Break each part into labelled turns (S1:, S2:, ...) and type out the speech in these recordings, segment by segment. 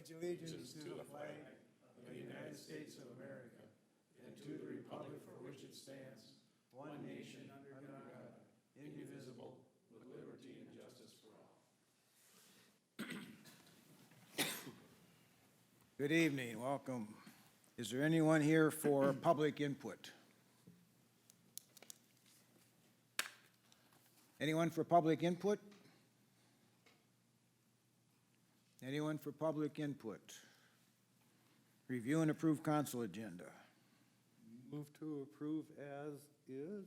S1: pledge allegiance to the flag of the United States of America and to the republic for which it stands, one nation under God, indivisible, with liberty and justice for all. Good evening, welcome. Is there anyone here for public input? Anyone for public input? Anyone for public input? Review and approve council agenda.
S2: Move to approve as is.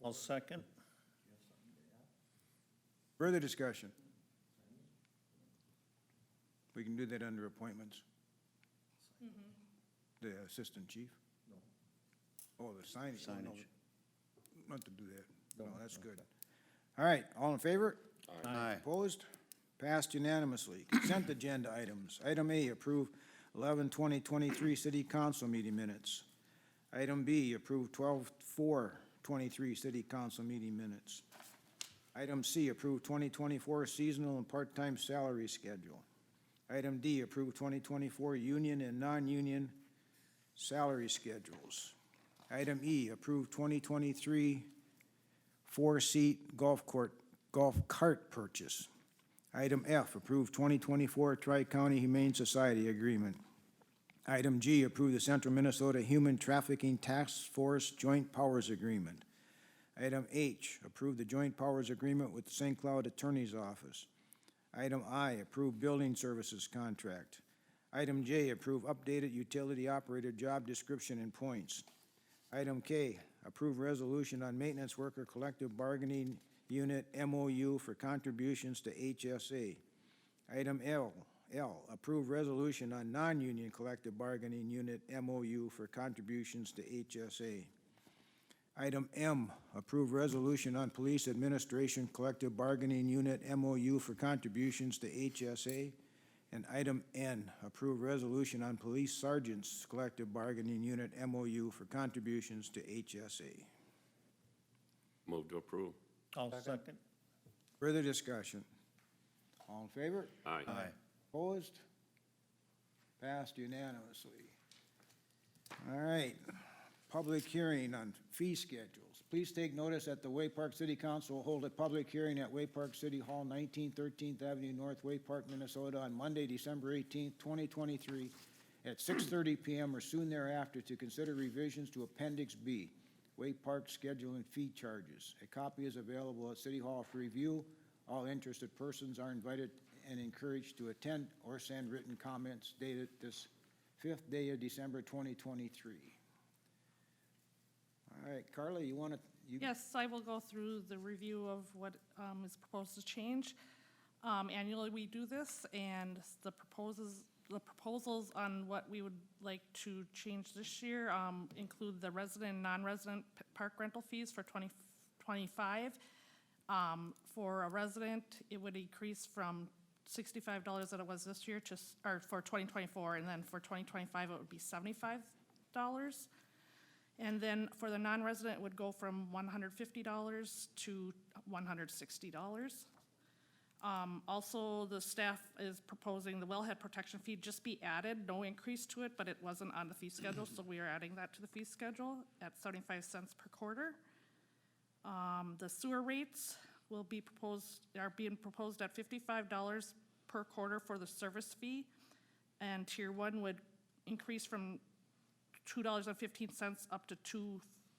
S3: I'll second.
S1: Further discussion? We can do that under appointments. The assistant chief? No. Oh, the signage. Oh, no. Not to do that. No, that's good. All right, all in favor?
S3: Aye.
S1: Opposed? Passed unanimously. Consent agenda items. Item A, approve 11/20/23 city council meeting minutes. Item B, approve 12/4/23 city council meeting minutes. Item C, approve 2024 seasonal and part-time salary schedule. Item D, approve 2024 union and non-union salary schedules. Item E, approve 2023 four-seat golf cart purchase. Item F, approve 2024 Tri-County Humane Society Agreement. Item G, approve the Central Minnesota Human Trafficking Task Force Joint Powers Agreement. Item H, approve the Joint Powers Agreement with the St. Cloud Attorney's Office. Item I, approve building services contract. Item J, approve updated utility operator job description and points. Item K, approve resolution on maintenance worker collective bargaining unit MOU for contributions to HSA. Item L, approve resolution on non-union collective bargaining unit MOU for contributions to HSA. Item M, approve resolution on police administration collective bargaining unit MOU for contributions to HSA. And item N, approve resolution on police sergeants collective bargaining unit MOU for contributions to HSA.
S4: Move to approve.
S3: I'll second.
S1: Further discussion? All in favor?
S4: Aye.
S1: Opposed? Passed unanimously. All right, public hearing on fee schedules. Please take notice that the Way Park City Council will hold a public hearing at Way Park City Hall, 19 13th Avenue North, Way Park, Minnesota, on Monday, December 18th, 2023, at 6:30 p.m. or soon thereafter to consider revisions to Appendix B, Way Park Schedule and Fee Charges. A copy is available at City Hall for review. All interested persons are invited and encouraged to attend or send written comments dated this 5th day of December 2023. All right, Carla, you want to?
S5: Yes, I will go through the review of what is proposed to change. Annually, we do this, and the proposals on what we would like to change this year include the resident and non-resident park rental fees for 2025. For a resident, it would increase from $65 that it was this year or for 2024, and then for 2025, it would be $75. And then for the non-resident, it would go from $150 to $160. Also, the staff is proposing the wellhead protection fee just be added, no increase to it, but it wasn't on the fee schedule, so we are adding that to the fee schedule at 75 cents per quarter. The sewer rates are being proposed at $55 per quarter for the service fee, and Tier 1 would increase from $2.15 up to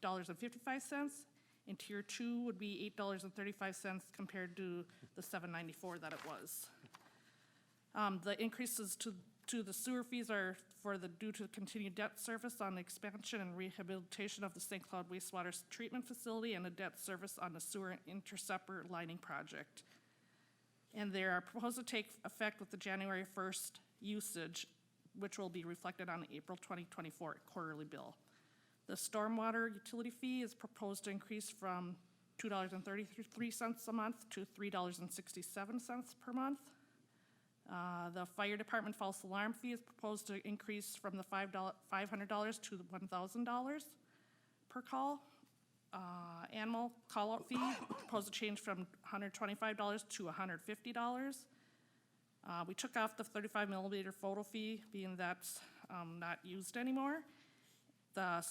S5: $2.55. And Tier 2 would be $8.35 compared to the $7.94 that it was. The increases to the sewer fees are due to the continued debt service on the expansion and rehabilitation of the St. Cloud wastewater treatment facility and the debt service on the sewer interceptor lining project. And they are proposed to take effect with the January 1st usage, which will be reflected on the April 2024 quarterly bill. The stormwater utility fee is proposed to increase from $2.33 a month to $3.67 per month. The fire department false alarm fee is proposed to increase from the $500 to the $1,000 per call. Animal call-out fee proposed to change from $125 to $150. We took off the 35 millimeter photo fee, being that's not used anymore. The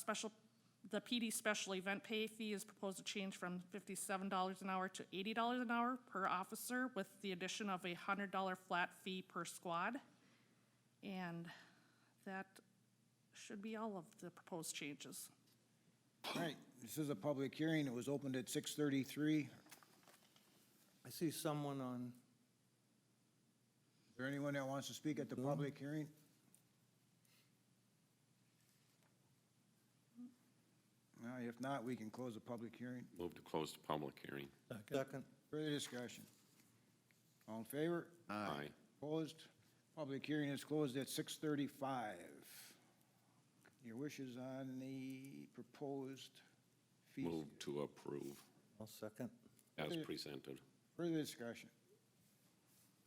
S5: PD special event pay fee is proposed to change from $57 an hour to $80 an hour per officer, with the addition of a $100 flat fee per squad. And that should be all of the proposed changes.
S1: All right, this is a public hearing. It was opened at 6:33.
S2: I see someone on,
S1: Is there anyone that wants to speak at the public hearing? Well, if not, we can close the public hearing.
S4: Move to close the public hearing.
S2: second.
S1: Further discussion? All in favor?
S4: Aye.
S1: Opposed? Public hearing is closed at 6:35. Your wishes on the proposed fees?
S4: Move to approve
S2: I'll second.
S4: as presented.
S1: Further discussion?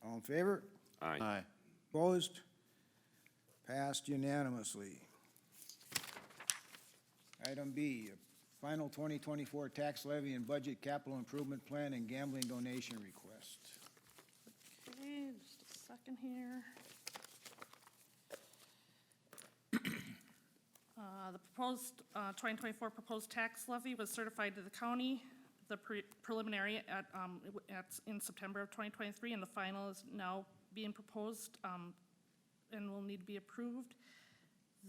S1: All in favor?
S4: Aye.
S1: Opposed? Passed unanimously. Item B, final 2024 tax levy and budget capital improvement plan and gambling donation request.
S5: Okay, just a second here. The proposed, 2024 proposed tax levy was certified to the county, the preliminary in September of 2023, and the final is now being proposed, and will need to be approved.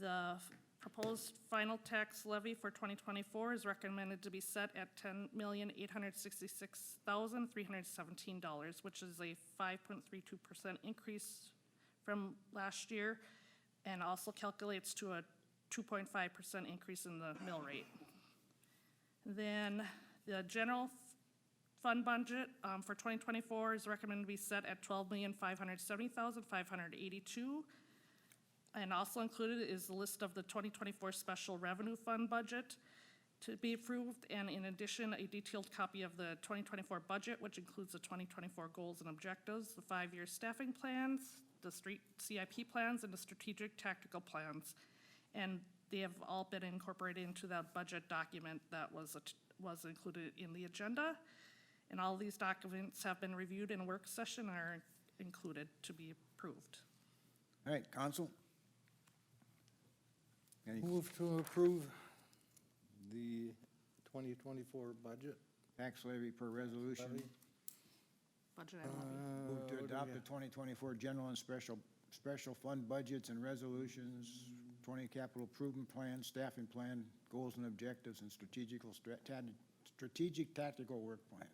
S5: The proposed final tax levy for 2024 is recommended to be set at $10,866,317, which is a 5.32% increase from last year, and also calculates to a 2.5% increase in the mill rate. Then the general fund budget for 2024 is recommended to be set at $12,570,582. And also included is the list of the 2024 special revenue fund budget to be approved, and in addition, a detailed copy of the 2024 budget, which includes the 2024 goals and objectives, the 5-year staffing plans, the street CIP plans, and the strategic tactical plans. And they have all been incorporated into that budget document that was included in the agenda. And all these documents have been reviewed in a work session and are included to be approved.
S1: All right, council? Any
S2: Move to approve the 2024 budget.
S1: tax levy per resolution?
S2: Levy.
S5: Budget and levy.
S1: Move to adopt the 2024 general and special fund budgets and resolutions, 20 capital improvement plan, staffing plan, goals and objectives, and strategic tactical work plan.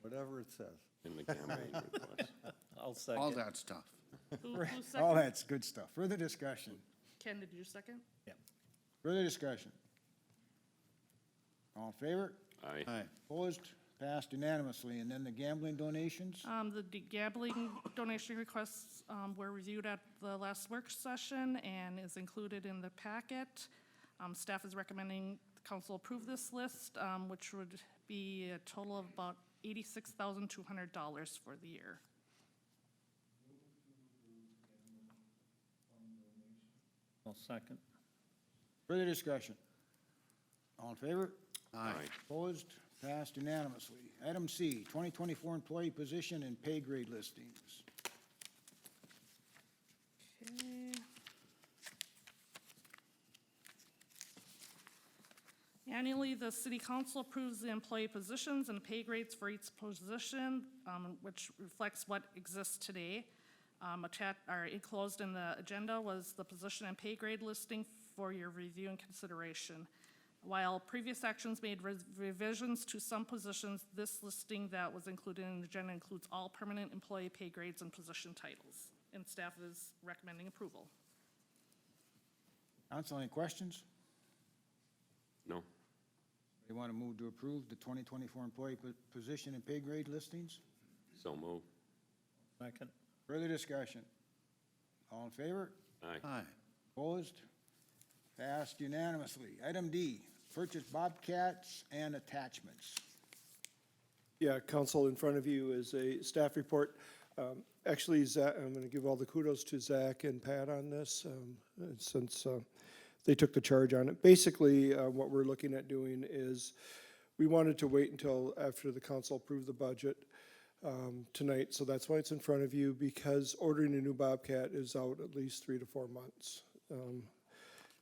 S2: Whatever it says.
S4: In the gambling request.
S3: I'll
S6: All
S3: second.
S6: that stuff.
S5: Who
S1: All
S5: seconded?
S1: that's good stuff. Further discussion?
S5: Ken, did you second?
S1: Further discussion? All in favor?
S4: Aye.
S6: Aye.
S1: Opposed? Passed unanimously. And then the gambling donations?
S5: The gambling donation requests were reviewed at the last work session and is included in the packet. Staff is recommending the council approve this list, which would be a total of about $86,200 for the year.
S3: I'll second.
S1: Further discussion? All in favor?
S4: Aye.
S1: Opposed? Passed unanimously. Item C, 2024 employee position and pay grade listings.
S5: Okay. Annually, the city council approves the employee positions and pay grades for each position, which reflects what exists today. Enclosed in the agenda was the position and pay grade listing for your review and consideration. While previous actions made revisions to some positions, this listing that was included in the agenda includes all permanent employee pay grades and position titles, and staff is recommending approval.
S1: Council, any questions?
S4: No.
S1: You want to move to approve the 2024 employee position and pay grade listings?
S4: So move.
S3: Second.
S1: Further discussion? All in favor?
S4: Aye.
S6: Aye.
S1: Opposed? Passed unanimously. Item D, purchase Bobcats and attachments.
S7: Yeah, council, in front of you is a staff report. Actually, Zach, I'm going to give all the kudos to Zach and Pat on this, since they took the charge on it. Basically, what we're looking at doing is, we wanted to wait until after the council approved the budget tonight, so that's why it's in front of you, because ordering a new Bobcat is out at least 3 to 4 months.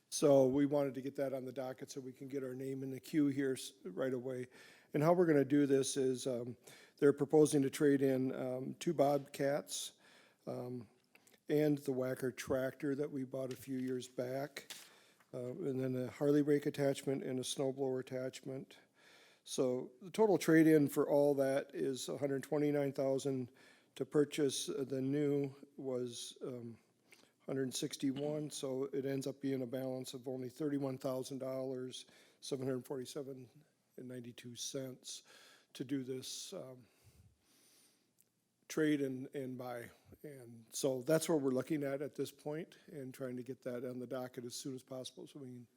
S7: So we wanted to get that on the docket so we can get our name in the queue here right away. And how we're gonna do this is, they're proposing to trade in 2 Bobcats and the Whacker tractor that we bought a few years back, and then a Harley rake attachment and a snow blower attachment. So the total trade-in for all that is $129,000. To purchase the new was $161,000, so it ends up being a balance of only $31,000, $747.92 to do this trade and buy. And so that's what we're looking at this point, and trying to get that on the docket as soon as possible so we can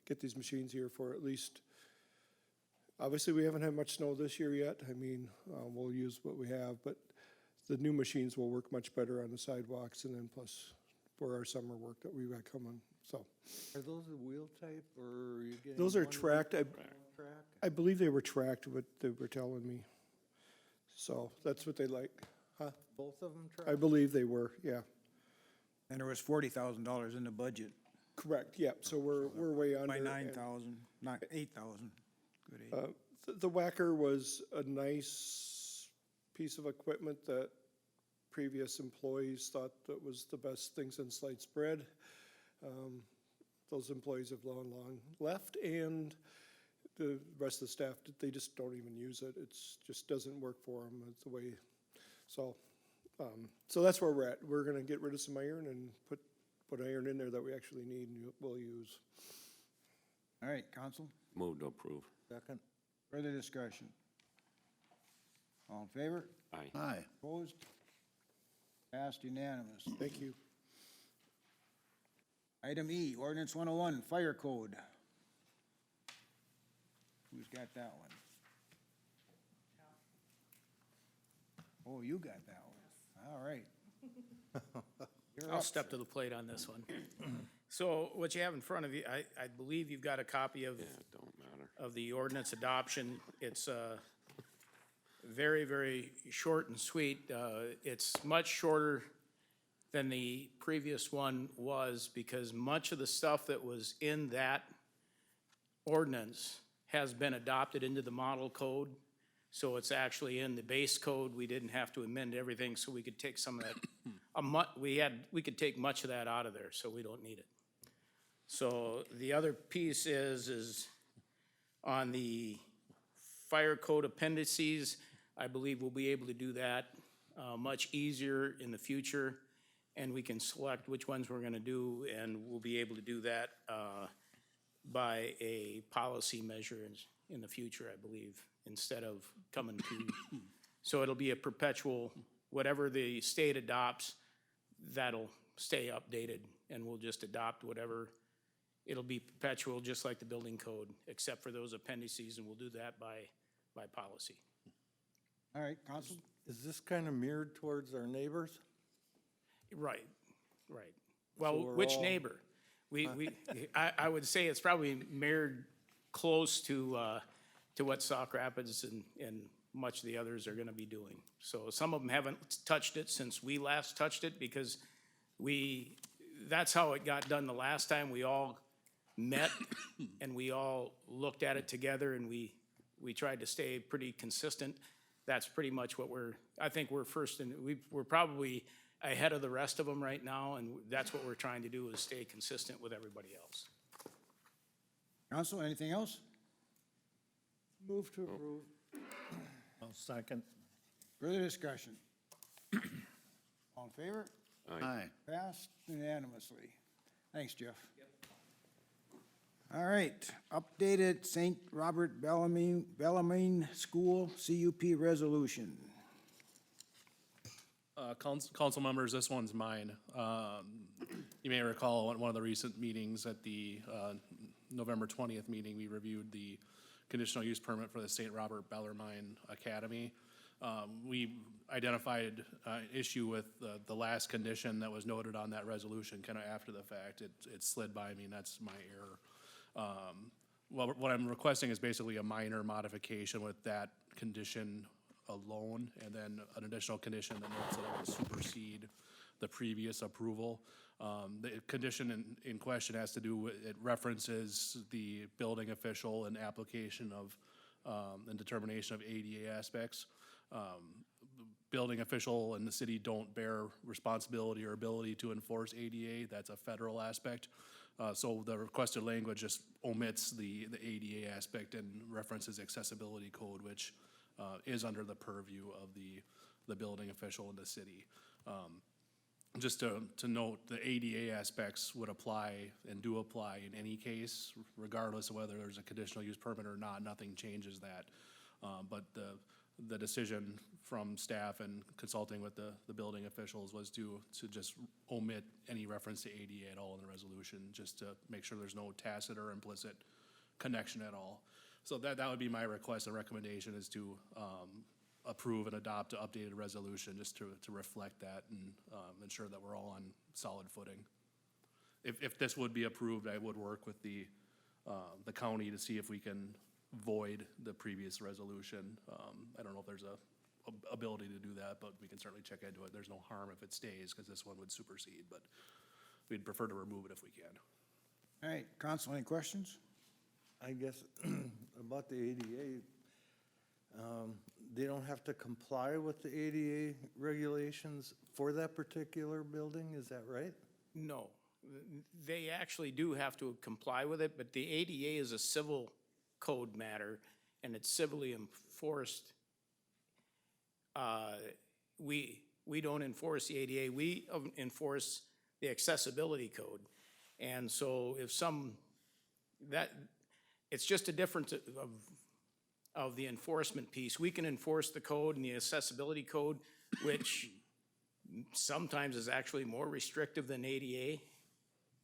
S7: get these machines here for at least, obviously, we haven't had much snow this year yet. I mean, we'll use what we have, but the new machines will work much better on the sidewalks, and then plus for our summer work that we've got coming, so.
S2: Are those a wheel type, or are you getting?
S7: Those are
S2: one wheel
S7: tracked.
S2: track?
S7: I believe they were tracked, what they were telling me. So that's what they like. Huh?
S2: Both of them
S7: I
S2: tracked?
S7: believe they were, yeah.
S1: And there was $40,000 in the budget,
S7: Correct, yeah, so we're way under.
S1: by
S7: and-
S1: 9,000, not 8,000. Good eight.
S7: The Whacker was a nice piece of equipment that previous employees thought that was the best thing since sliced bread. Those employees have long left, and the rest of the staff, they just don't even use it. It's just doesn't work for them. It's the way, so, so that's where we're at. We're gonna get rid of some iron and put iron in there that we actually need and will use.
S1: All right, council,
S4: Move to approve.
S2: Second?
S1: further discussion? All in favor?
S4: Aye.
S3: Aye.
S1: Opposed? Passed unanimous.
S7: Thank you.
S1: Item E, ordinance 101, fire code. Who's got that one? Oh, you got that one. All right. You're
S6: I'll
S1: up,
S6: step
S1: sir.
S6: to the plate on this one. So what you have in front of you, I believe you've got a copy of,
S4: Yeah, it don't matter.
S6: of the ordinance adoption. It's very, very short and sweet. It's much shorter than the previous one was, because much of the stuff that was in that ordinance has been adopted into the model code. So it's actually in the base code. We didn't have to amend everything, so we could take some of that. We could take much of that out of there, so we don't need it. So the other piece is on the fire code appendices. I believe we'll be able to do that much easier in the future, and we can select which ones we're gonna do, and we'll be able to do that by a policy measure in the future, I believe, instead of coming to. So it'll be a perpetual, whatever the state adopts, that'll stay updated, and we'll just adopt whatever. It'll be perpetual, just like the building code, except for those appendices, and we'll do that by policy.
S1: All right, council?
S2: Is this kind of mirrored towards our neighbors?
S6: Right, right.
S2: So
S6: Well,
S2: we're
S6: which
S2: all-
S6: neighbor? I would say it's probably mirrored close to what Sauk Rapids and much of the others are gonna be doing. So some of them haven't touched it since we last touched it, because that's how it got done the last time. We all met and we all looked at it together, and we tried to stay pretty consistent. That's pretty much what I think we're first, and we're probably ahead of the rest of them right now, and that's what we're trying to do, is stay consistent with everybody else.
S1: Council, anything else?
S2: Move to approve.
S3: I'll second.
S1: Further discussion? All in favor?
S3: Aye.
S1: Passed unanimously. Thanks, Jeff. All right, updated St. Robert Bellarmine School CUP resolution.
S8: Council members, this one's mine. You may recall at one of the recent meetings at the November 20th meeting, we reviewed the conditional use permit for the St. Robert Bellarmine Academy. We identified an issue with the last condition that was noted on that resolution kind of after the fact. It slid by me, and that's my error. Well, what I'm requesting is basically a minor modification with that condition alone, and then an additional condition that notes that it would supersede the previous approval. The condition in question has to do with, it references the building official and application of, and determination of ADA aspects. Building official and the city don't bear responsibility or ability to enforce ADA. That's a federal aspect. So the requested language just omits the ADA aspect and references accessibility code, which is under the purview of the building official in the city. Just to note, the ADA aspects would apply and do apply in any case, regardless of whether there's a conditional use permit or not. Nothing changes that. But the decision from staff and consulting with the building officials was to just omit any reference to ADA at all in the resolution, just to make sure there's no tacit or implicit connection at all. So that would be my request. The recommendation is to approve and adopt an updated resolution, just to reflect that and ensure that we're all on solid footing. If this would be approved, I would work with the county to see if we can void the previous resolution. I don't know if there's a ability to do that, but we can certainly check into it. There's no harm if it stays, because this one would supersede, but we'd prefer to remove it if we can.
S1: All right, council, any questions?
S2: I guess about the ADA, they don't have to comply with the ADA regulations for that particular building, is that right?
S6: No, they actually do have to comply with it, but the ADA is a civil code matter, and it's civilly enforced. We don't enforce the ADA, we enforce the accessibility code. And so if it's just a difference of the enforcement piece. We can enforce the code and the accessibility code, which sometimes is actually more restrictive than ADA.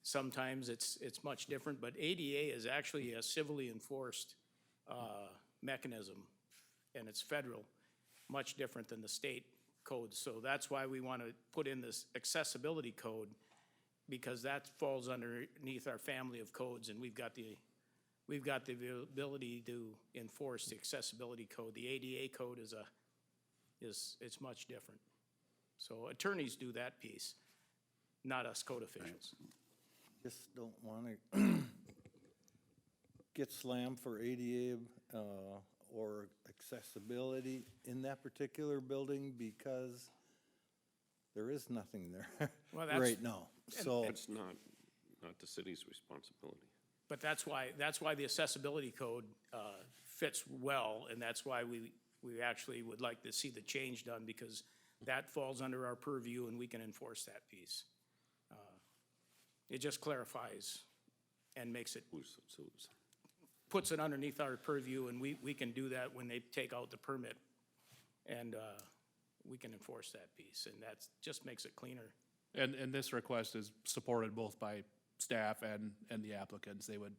S6: Sometimes it's much different, but ADA is actually a civilly enforced mechanism, and it's federal, much different than the state codes. So that's why we want to put in this accessibility code, because that falls underneath our family of codes, and we've got the ability to enforce the accessibility code. The ADA code it's much different. So attorneys do that piece, not us code officials.
S2: Just don't want to get slammed for ADA or accessibility in that particular building, because there is nothing there
S6: Well, that's-
S2: right now. So,
S4: It's not the city's responsibility.
S6: But that's why the accessibility code fits well, and that's why we actually would like to see the change done, because that falls under our purview and we can enforce that piece. It just clarifies and makes it, puts it underneath our purview, and we can do that when they take out the permit. And we can enforce that piece, and that just makes it cleaner.
S8: And this request is supported both by staff and the applicants. They would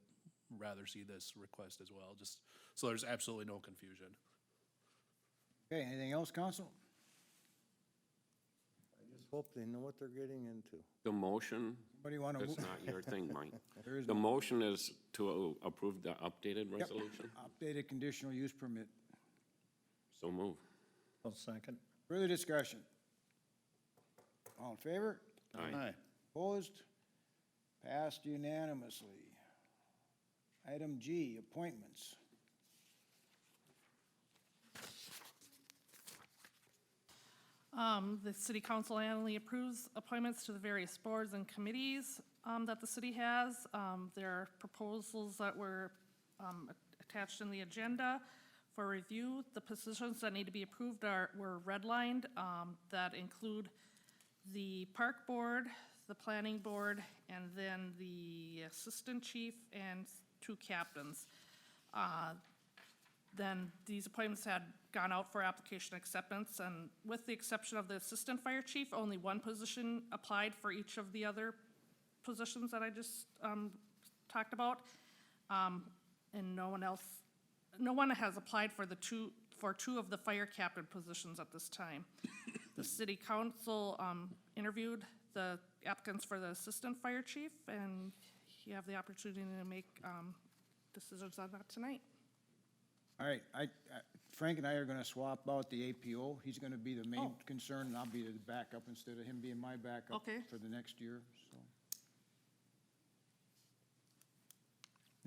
S8: rather see this request as well, just so there's absolutely no confusion.
S1: Okay, anything else, council?
S2: I just hope they know what they're getting into.
S4: The motion,
S1: What do you want to
S4: that's
S1: move?
S4: not your thing, Mike.
S1: There is
S4: The
S1: no
S4: motion is to approve the updated resolution?
S1: updated conditional use permit.
S4: So move.
S3: I'll second.
S1: Further discussion? All in favor?
S4: Aye.
S1: Opposed? Passed unanimously. Item G, appointments.
S5: The city council annually approves appointments to the various boards and committees that the city has. There are proposals that were attached in the agenda for review. The positions that need to be approved were redlined, that include the park board, the planning board, and then the assistant chief and 2 captains. Then these appointments had gone out for application acceptance, and with the exception of the assistant fire chief, only 1 position applied for each of the other positions that I just talked about. And no one has applied for two of the fire captain positions at this time. The city council interviewed the applicants for the assistant fire chief, and you have the opportunity to make decisions on that tonight.
S1: All right, Frank and I are gonna swap out the APO. He's gonna be the main concern, and I'll be the backup instead of him being my backup
S5: Okay.
S1: for the next year, so.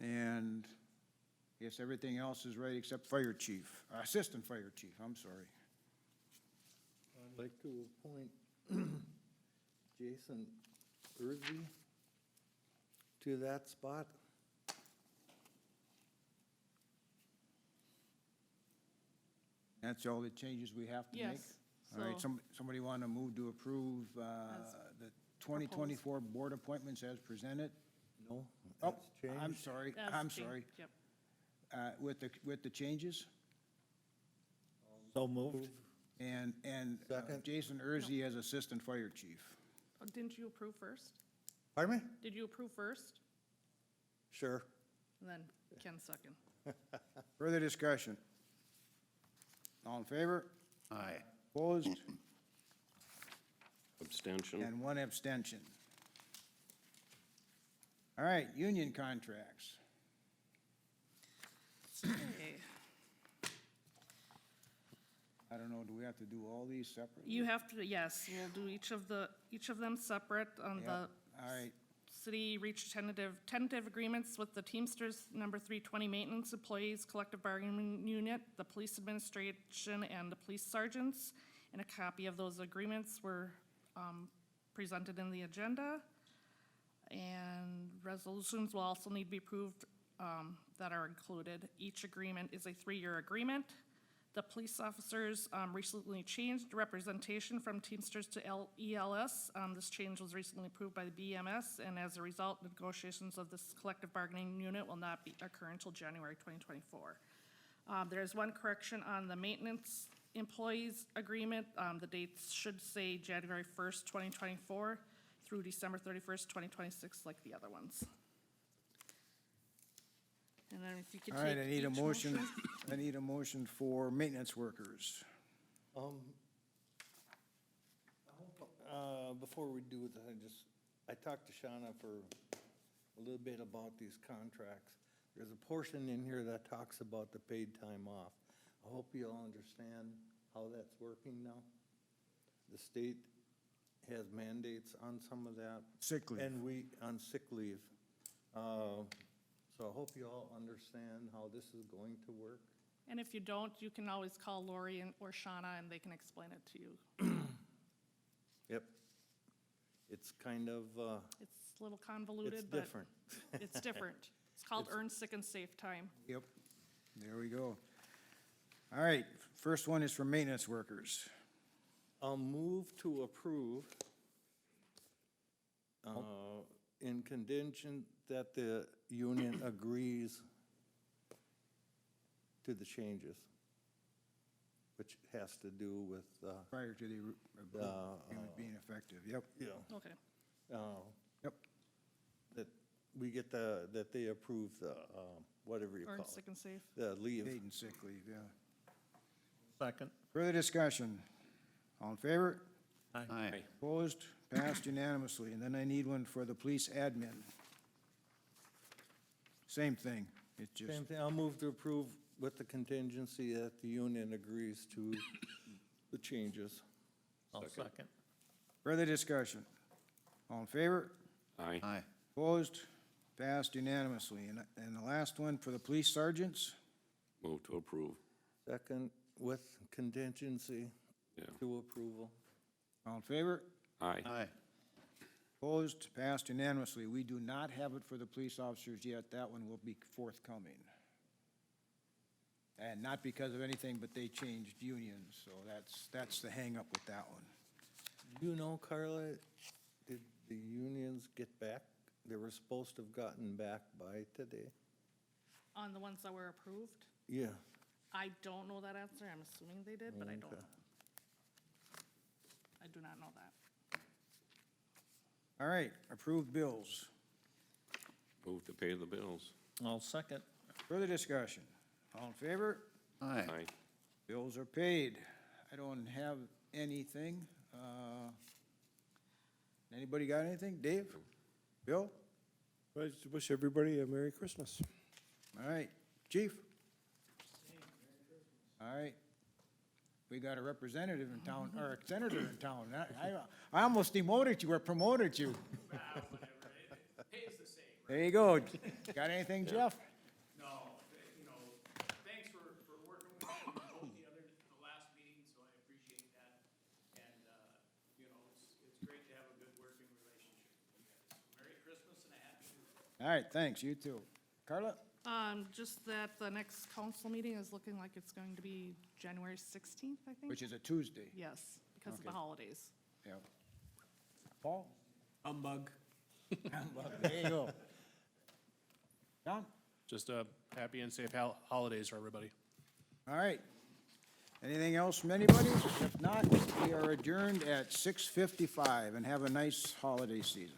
S1: And yes, everything else is right except fire chief, assistant fire chief, I'm sorry.
S2: I'd like to appoint Jason Ersby to that spot.
S1: That's all the changes we have to make?
S5: Yes,
S1: All right,
S5: so-
S1: somebody want to move to approve the 2024 board appointments as presented?
S2: No,
S1: Oh,
S2: that's
S1: I'm
S2: changed.
S1: sorry,
S5: That's
S1: I'm
S5: changed,
S1: sorry.
S5: Yep.
S1: With the changes?
S3: So moved.
S1: And
S2: Second.
S1: Jason Ersey as assistant fire chief.
S5: Oh, didn't you approve first?
S2: Pardon me?
S5: Did you approve first?
S2: Sure.
S5: And then Ken second.
S1: Further discussion? All in favor?
S3: Aye.
S1: Opposed?
S4: Abstention.
S1: And one abstention. All right, union contracts.
S5: Okay.
S1: I don't know, do we have to do all these separately?
S5: You have to, yes, we'll do each of them separate on
S1: Yep.
S5: the
S1: All right,
S5: city reached tentative agreements with the Teamsters number 320 maintenance employees, collective bargaining unit, the police administration, and the police sergeants. And a copy of those agreements were presented in the agenda. And resolutions will also need to be approved that are included. Each agreement is a 3-year agreement. The police officers recently changed representation from Teamsters to ELS. This change was recently approved by the BMS, and as a result, negotiations of this collective bargaining unit will not occur until January 2024. There is one correction on the maintenance employees agreement. The dates should say January 1st, 2024 through December 31st, 2026, like the other ones. And then if you could
S1: all
S5: take
S1: right, I need a
S5: each
S1: motion, I need a motion for maintenance workers.
S2: Before we do that, I talked to Shauna for a little bit about these contracts. There's a portion in here that talks about the paid time off. I hope you all understand how that's working now. The state has mandates on some of that.
S1: Sick leave.
S2: And on sick leave. So I hope you all understand how this is going to work.
S5: And if you don't, you can always call Lori or Shauna, and they can explain it to you.
S2: Yep. It's kind of,
S5: It's a little convoluted,
S2: it's
S5: but
S2: different.
S5: it's different. It's called earned sick and safe time.
S1: Yep, there we go. All right, first one is for maintenance workers.
S2: I'll move to approve in contingent that the union agrees to the changes, which has to do with,
S1: Prior to the agreement being effective, yep,
S2: you know,
S5: Okay.
S1: yep.
S2: that we get that they approve the, whatever you call
S5: Earned
S2: it,
S5: sick and safe.
S2: the leave.
S1: Paid and sick leave, yeah.
S3: Second.
S1: Further discussion? All in favor?
S3: Aye.
S1: Opposed? Passed unanimously. And then I need one for the police admin. Same thing, it's just,
S2: Same thing, I'll move to approve with the contingency that the union agrees to the changes.
S3: I'll second.
S1: further discussion? All in favor?
S4: Aye.
S3: Aye.
S1: Opposed? Passed unanimously. And the last one for the police sergeants?
S4: Move to approve.
S2: Second, with contingency
S4: Yeah.
S2: to approval.
S1: All in favor?
S4: Aye.
S3: Aye.
S1: Opposed? Passed unanimously. We do not have it for the police officers yet. That one will be forthcoming. And not because of anything, but they changed unions, so that's the hangup with that one.
S2: You know, Carla, did the unions get back? They were supposed to have gotten back by today.
S5: On the ones that were approved,
S2: Yeah.
S5: I don't know that answer. I'm assuming they did, but I don't
S2: Okay.
S5: know. I do not know that.
S1: All right, approved bills.
S4: Move to pay the bills.
S3: I'll second.
S1: Further discussion? All in favor?
S3: Aye.
S4: Aye.
S1: Bills are paid. I don't have anything. Anybody got anything? Dave? Bill?
S7: I just wish everybody a Merry Christmas.
S1: All right, Chief? All right. We got a representative in town, or a senator in town. I almost demoted you or promoted you. There you go. Got anything, Jeff?
S6: No, you know, thanks for working with me both the last meeting, so I appreciate that. And, you know, it's great to have a good working relationship with you guys. Merry Christmas and a Happy New Year.
S1: All right, thanks, you too. Carla?
S5: Just that the next council meeting is looking like it's going to be January 16th, I think?
S1: Which is a Tuesday.
S5: Yes, because of the
S1: Okay.
S5: holidays.
S1: Yeah. Paul?
S3: Humbug.
S1: There you go. John?
S8: Just a happy and safe holidays for everybody.
S1: All right. Anything else from anybody? If not, we are adjourned at 6:55, and have a nice holiday season.